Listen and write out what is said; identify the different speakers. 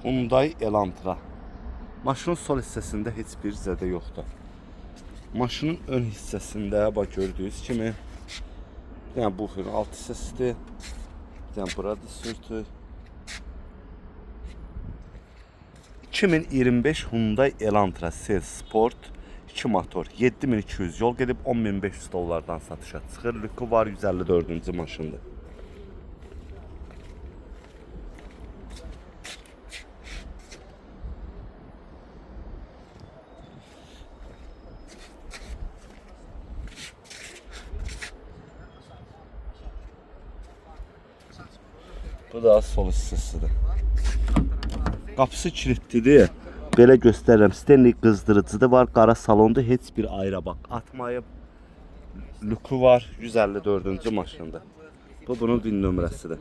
Speaker 1: Hyundai Elantra. Maşının sol hissəsində heç bir zədə yoxdur. Maşının ön hissəsində bax gördüyünüz kimi yəni buferin alt hissəsidir. Yəni burada sürtü. 2025 Hyundai Elantra Cell Sport 2 motor 7200 yol gedib 10500 dollardan satışa çıxır. Lükü var 154-cü maşındır. Bu da sol hissəsidir. Qapısı kilitlidir. Belə göstərirəm. Stanley qızdırıcısı var. Qara salonda heç bir ayrabaq atmayıb. Lükü var. 154-cü maşında. Bu bunun VIN nömrəsidir.